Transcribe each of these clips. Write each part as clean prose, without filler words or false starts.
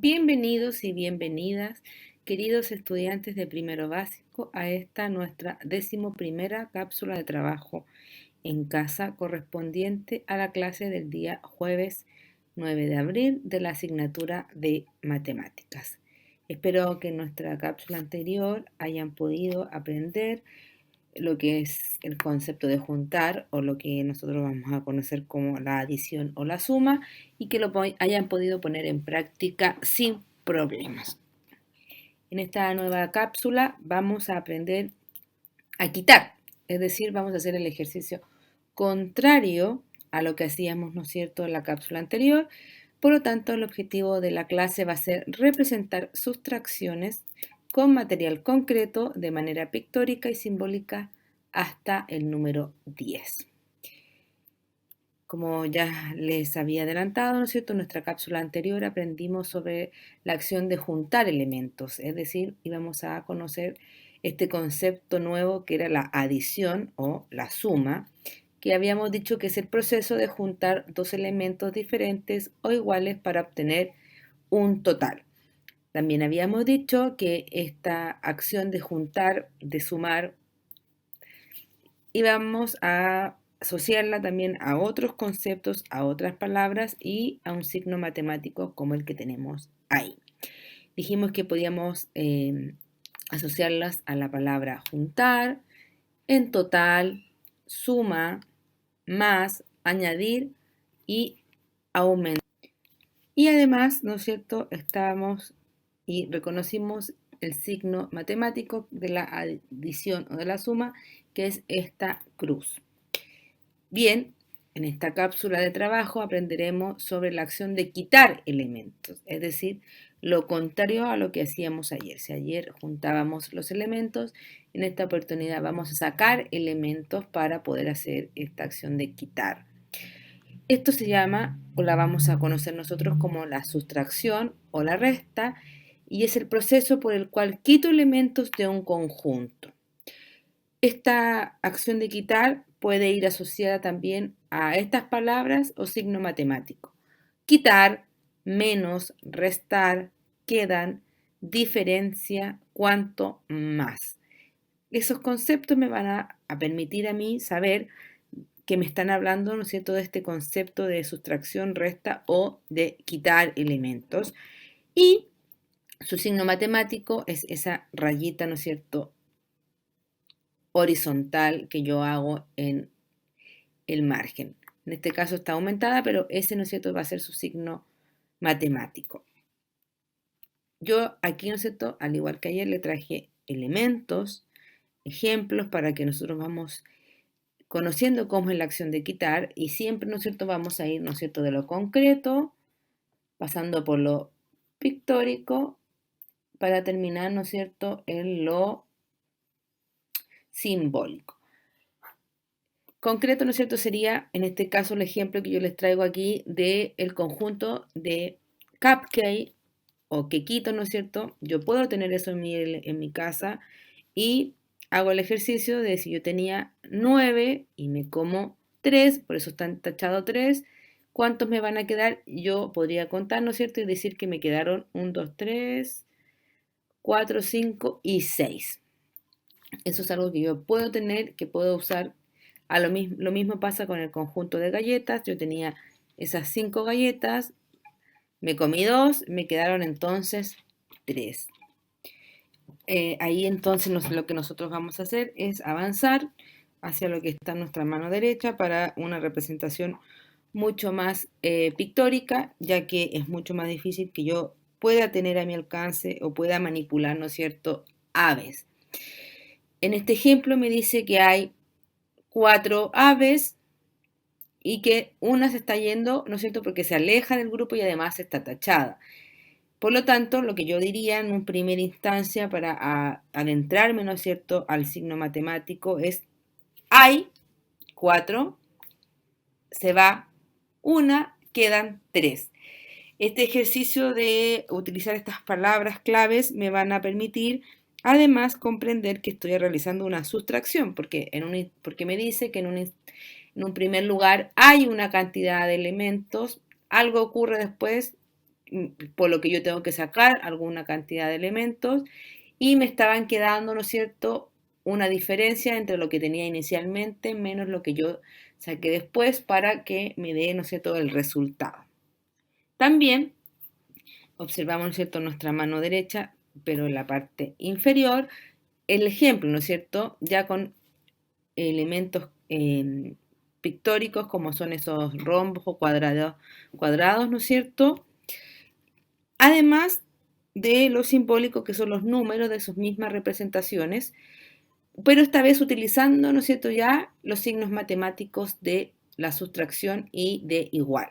Bienvenidos y bienvenidas, queridos estudiantes de primero básico, a esta nuestra 11ª cápsula de trabajo en casa correspondiente a la clase del día jueves 9 de abril de la asignatura de matemáticas. Espero que en nuestra cápsula anterior hayan podido aprender lo que es el concepto de juntar o lo que nosotros vamos a conocer como la adición o la suma y que lo hayan podido poner en práctica sin problemas. En esta nueva cápsula vamos a aprender a quitar, es decir, vamos a hacer el ejercicio contrario a lo que hacíamos, ¿no es cierto?, en la cápsula anterior. Por lo tanto, el objetivo de la clase va a ser representar sustracciones con material concreto de manera pictórica y simbólica hasta el número 10. Como ya les había adelantado, ¿no es cierto?, en nuestra cápsula anterior aprendimos sobre la acción de juntar elementos, es decir, íbamos a conocer este concepto nuevo que era la adición o la suma, que habíamos dicho que es el proceso de juntar dos elementos diferentes o iguales para obtener un total. También habíamos dicho que esta acción de juntar, de sumar, íbamos a asociarla también a otros conceptos, a otras palabras y a un signo matemático como el que tenemos ahí. Dijimos que podíamos asociarlas a la palabra juntar, en total, suma, más, añadir y aumentar. Y además, ¿no es cierto?, estábamos y reconocimos el signo matemático de la adición o de la suma, que es esta cruz. Bien, en esta cápsula de trabajo aprenderemos sobre la acción de quitar elementos, es decir, lo contrario a lo que hacíamos ayer. Si ayer juntábamos los elementos, en esta oportunidad vamos a sacar elementos para poder hacer esta acción de quitar. Esto se llama, o la vamos a conocer nosotros como la sustracción o la resta, y es el proceso por el cual quito elementos de un conjunto. Esta acción de quitar puede ir asociada también a estas palabras o signo matemático. Quitar, menos, restar, quedan, diferencia, cuanto más. Esos conceptos me van a permitir a mí saber que me están hablando, ¿no es cierto?, de este concepto de sustracción, resta o de quitar elementos. Y su signo matemático es esa rayita, ¿no es cierto?, horizontal que yo hago en el margen. En este caso está aumentada, pero ese, ¿no es cierto?, va a ser su signo matemático. Yo aquí, ¿no es cierto?, al igual que ayer, le traje elementos, ejemplos para que nosotros vamos conociendo cómo es la acción de quitar y siempre, ¿no es cierto?, vamos a ir, ¿no es cierto?, de lo concreto, pasando por lo pictórico, para terminar, ¿no es cierto?, en lo simbólico. Concreto, ¿no es cierto?, sería en este caso el ejemplo que yo les traigo aquí del conjunto de cupcake o quequito, ¿no es cierto? Yo puedo tener eso en mi casa y hago el ejercicio de si yo tenía 9 y me como 3, por eso están tachados 3, ¿cuántos me van a quedar? Yo podría contar, ¿no es cierto?, y decir que me quedaron 1, 2, 3, 4, 5 y 6. Eso es algo que yo puedo tener, que puedo usar. Lo mismo pasa con el conjunto de galletas. Yo tenía esas 5 galletas, me comí 2, me quedaron entonces 3. Ahí entonces lo que nosotros vamos a hacer es avanzar hacia lo que está en nuestra mano derecha para una representación mucho más pictórica, ya que es mucho más difícil que yo pueda tener a mi alcance o pueda manipular, ¿no es cierto?, aves. En este ejemplo me dice que hay 4 aves y que una se está yendo, ¿no es cierto?, porque se aleja del grupo y además está tachada. Por lo tanto, lo que yo diría en una primera instancia para adentrarme, ¿no es cierto?, al signo matemático es: hay 4, se va 1, quedan 3. Este ejercicio de utilizar estas palabras claves me van a permitir además comprender que estoy realizando una sustracción, porque me dice que en un primer lugar hay una cantidad de elementos, algo ocurre después, por lo que yo tengo que sacar alguna cantidad de elementos y me estaban quedando, ¿no es cierto?, una diferencia entre lo que tenía inicialmente menos lo que yo saqué después para que me dé, ¿no es cierto?, el resultado. También observamos, ¿no es cierto?, nuestra mano derecha, pero en la parte inferior, el ejemplo, ¿no es cierto?, ya con elementos pictóricos como son esos rombos o cuadrados, ¿no es cierto? Además de lo simbólico que son los números de sus mismas representaciones, pero esta vez utilizando, ¿no es cierto?, ya los signos matemáticos de la sustracción y de igual.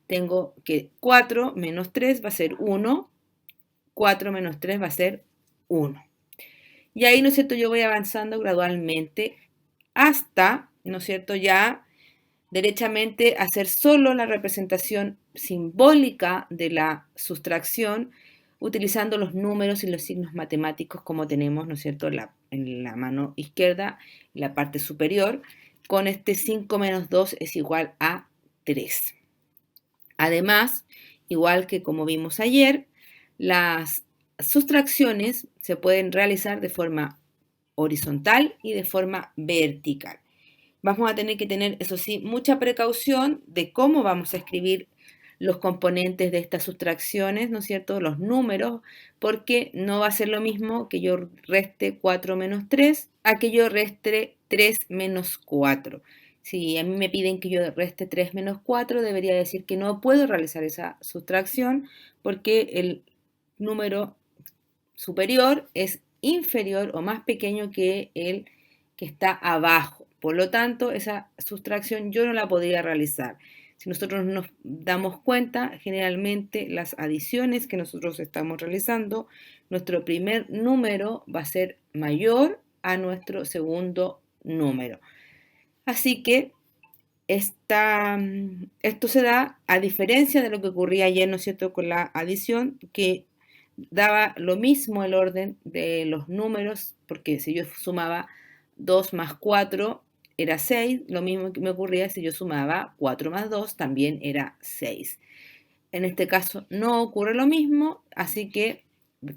Tengo que 4 menos 3 va a ser 1, 4 menos 3 va a ser 1. Y ahí, ¿no es cierto?, yo voy avanzando gradualmente hasta, ¿no es cierto?, ya derechamente hacer solo la representación simbólica de la sustracción utilizando los números y los signos matemáticos como tenemos, ¿no es cierto?, en la mano izquierda, en la parte superior, con este 5 menos 2 es igual a 3. Además, igual que como vimos ayer, las sustracciones se pueden realizar de forma horizontal y de forma vertical. Vamos a tener que tener, eso sí, mucha precaución de cómo vamos a escribir los componentes de estas sustracciones, ¿no es cierto?, los números, porque no va a ser lo mismo que yo reste 4 menos 3 a que yo reste 3 menos 4. Si a mí me piden que yo reste 3 menos 4, debería decir que no puedo realizar esa sustracción porque el número superior es inferior o más pequeño que el que está abajo. Por lo tanto, esa sustracción yo no la podría realizar. Si nosotros nos damos cuenta, generalmente las adiciones que nosotros estamos realizando, nuestro primer número va a ser mayor a nuestro segundo número. Así que esto se da a diferencia de lo que ocurría ayer, ¿no es cierto?, con la adición, que daba lo mismo el orden de los números, porque si yo sumaba 2 más 4 era 6, lo mismo que me ocurría si yo sumaba 4 más 2 también era 6. En este caso no ocurre lo mismo, así que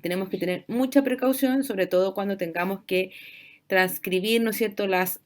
tenemos que tener mucha precaución, sobre todo cuando tengamos que transcribir, ¿no es cierto?, las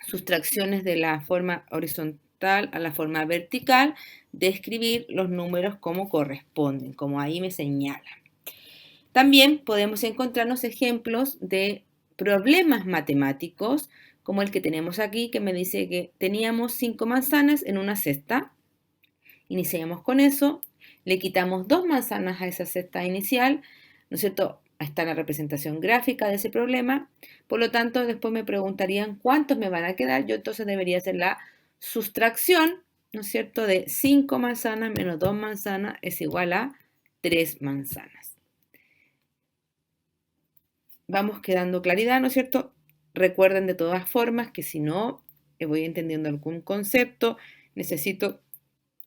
sustracciones de la forma horizontal a la forma vertical, de escribir los números como corresponden, como ahí me señala. También podemos encontrarnos ejemplos de problemas matemáticos, como el que tenemos aquí, que me dice que teníamos 5 manzanas en una cesta. Iniciamos con eso, le quitamos 2 manzanas a esa cesta inicial, ¿no es cierto? Ahí está la representación gráfica de ese problema. Por lo tanto, después me preguntarían cuántos me van a quedar. Yo entonces debería hacer la sustracción, ¿no es cierto?, de 5 manzanas menos 2 manzanas es igual a 3 manzanas. Vamos quedando claridad, ¿no es cierto? Recuerden de todas formas que si no voy entendiendo algún concepto, necesito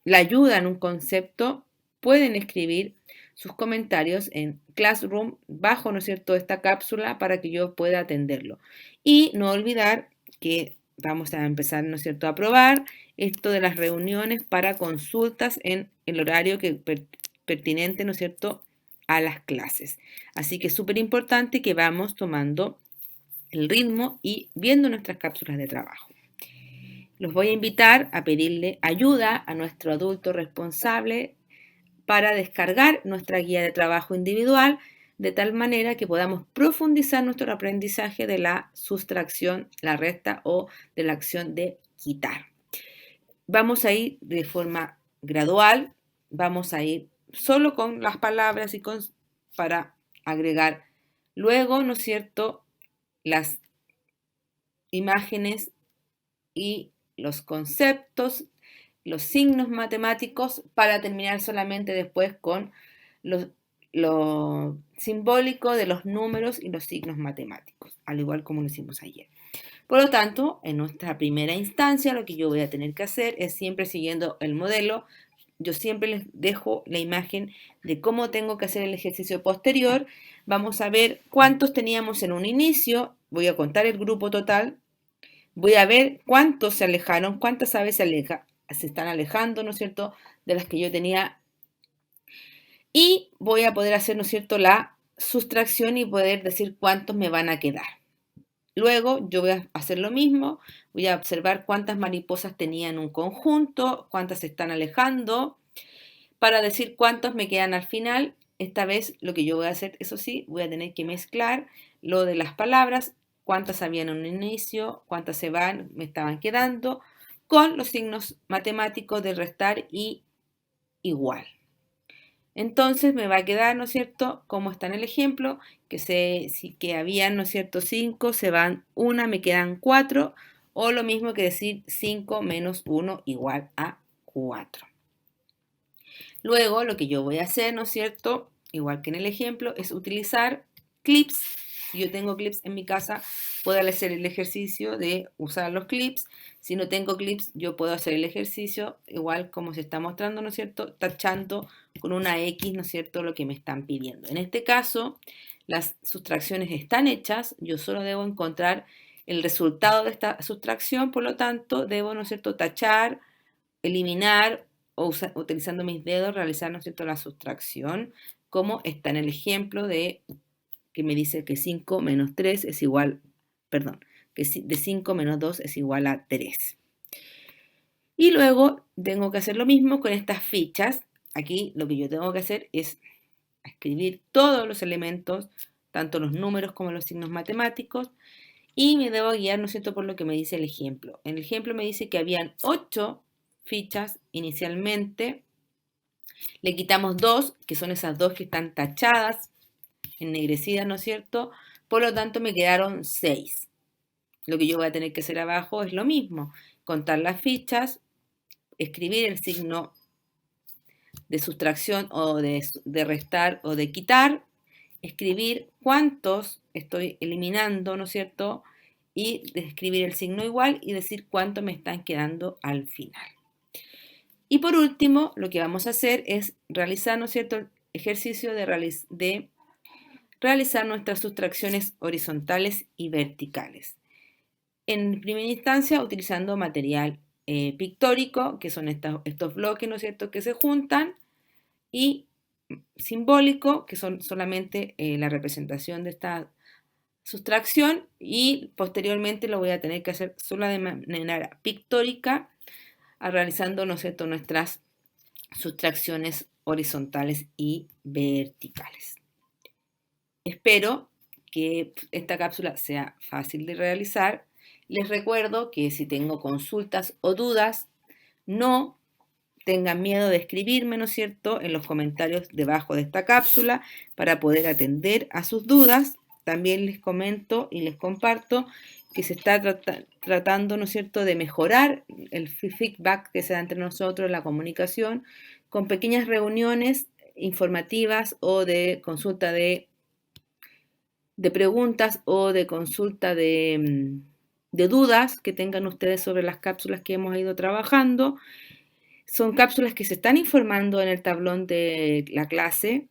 la ayuda en un concepto, pueden escribir sus comentarios en Classroom bajo, ¿no es cierto?, esta cápsula para que yo pueda atenderlo. Y no olvidar que vamos a empezar, ¿no es cierto?, a probar esto de las reuniones para consultas en el horario pertinente, ¿no es cierto?, a las clases. Así que es súper importante que vamos tomando el ritmo y viendo nuestras cápsulas de trabajo. Los voy a invitar a pedirle ayuda a nuestro adulto responsable para descargar nuestra guía de trabajo individual de tal manera que podamos profundizar nuestro aprendizaje de la sustracción, la resta o de la acción de quitar. Vamos a ir de forma gradual, vamos a ir solo con las palabras y para agregar luego, ¿no es cierto?, las imágenes y los conceptos, los signos matemáticos, para terminar solamente después con lo simbólico de los números y los signos matemáticos, al igual como lo hicimos ayer. Por lo tanto, en nuestra primera instancia, lo que yo voy a tener que hacer es siempre siguiendo el modelo. Yo siempre les dejo la imagen de cómo tengo que hacer el ejercicio posterior. Vamos a ver cuántos teníamos en un inicio. Voy a contar el grupo total. Voy a ver cuántos se alejaron, cuántas aves se están alejando, ¿no es cierto?, de las que yo tenía Y voy a poder hacer, ¿no es cierto?, la sustracción y poder decir cuántos me van a quedar. Luego yo voy a hacer lo mismo, voy a observar cuántas mariposas tenía en un conjunto, cuántas se están alejando, para decir cuántos me quedan al final. Esta vez lo que yo voy a hacer, eso sí, voy a tener que mezclar lo de las palabras, cuántas habían en un inicio, cuántas se van, me estaban quedando, con los signos matemáticos de restar y igual. Entonces me va a quedar, ¿no es cierto?, como está en el ejemplo, que habían, ¿no es cierto?, 5, se van 1, me quedan 4, o lo mismo que decir 5 menos 1 igual a 4. Luego lo que yo voy a hacer, ¿no es cierto?, igual que en el ejemplo, es utilizar clips. Si yo tengo clips en mi casa, puedo hacer el ejercicio de usar los clips. Si no tengo clips, yo puedo hacer el ejercicio igual como se está mostrando, ¿no es cierto?, tachando con una X, ¿no es cierto?, lo que me están pidiendo. En este caso, las sustracciones están hechas, yo solo debo encontrar el resultado de esta sustracción, por lo tanto, debo, ¿no es cierto?, tachar, eliminar o utilizando mis dedos realizar, ¿no es cierto?, la sustracción, como está en el ejemplo de que me dice que 5 menos 3 es igual, perdón, que de 5 menos 2 es igual a 3. Y luego tengo que hacer lo mismo con estas fichas. Aquí lo que yo tengo que hacer es escribir todos los elementos, tanto los números como los signos matemáticos, y me debo guiar, ¿no es cierto?, por lo que me dice el ejemplo. En el ejemplo me dice que habían 8 fichas inicialmente, le quitamos 2, que son esas 2 que están tachadas, ennegrecidas, ¿no es cierto? Por lo tanto me quedaron 6. Lo que yo voy a tener que hacer abajo es lo mismo, contar las fichas, escribir el signo de sustracción o de restar o de quitar, escribir cuántos estoy eliminando, ¿no es cierto?, y escribir el signo igual y decir cuánto me están quedando al final. Y por último, lo que vamos a hacer es realizar, ¿no es cierto?, el ejercicio de realizar nuestras sustracciones horizontales y verticales. En primera instancia, utilizando material pictórico, que son estos bloques, ¿no es cierto?, que se juntan, y simbólico, que son solamente la representación de esta sustracción, y posteriormente lo voy a tener que hacer solo de manera pictórica, realizando, ¿no es cierto?, nuestras sustracciones horizontales y verticales. Espero que esta cápsula sea fácil de realizar. Les recuerdo que si tengo consultas o dudas, no tengan miedo de escribirme, ¿no es cierto?, en los comentarios debajo de esta cápsula para poder atender a sus dudas. También les comento y les comparto que se está tratando, ¿no es cierto?, de mejorar el feedback que se da entre nosotros, la comunicación, con pequeñas reuniones informativas o de consulta de preguntas o de consulta de dudas que tengan ustedes sobre las cápsulas que hemos ido trabajando. Son cápsulas que se están informando en el tablón de la clase,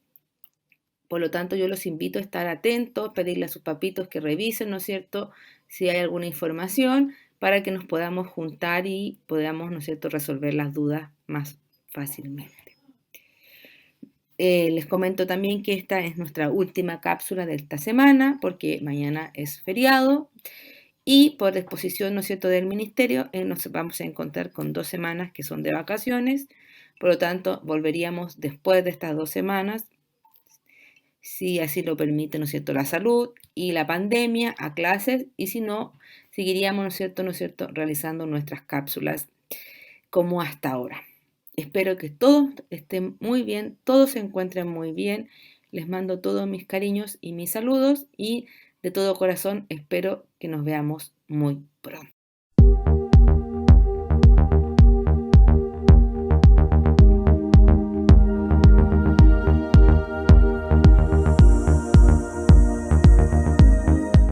por lo tanto yo los invito a estar atentos, pedirle a sus papitos que revisen, ¿no es cierto?, si hay alguna información para que nos podamos juntar y podamos, ¿no es cierto?, resolver las dudas más fácilmente. Les comento también que esta es nuestra última cápsula de esta semana porque mañana es feriado y por disposición, ¿no es cierto?, del ministerio nos vamos a encontrar con 2 semanas que son de vacaciones. Por lo tanto, volveríamos después de estas 2 semanas, si así lo permite, ¿no es cierto?, la salud y la pandemia, a clases, y si no, seguiríamos, ¿no es cierto?, realizando nuestras cápsulas como hasta ahora. Espero que todos estén muy bien, todos se encuentren muy bien. Les mando todos mis cariños y mis saludos y de todo corazón espero que nos veamos muy pronto.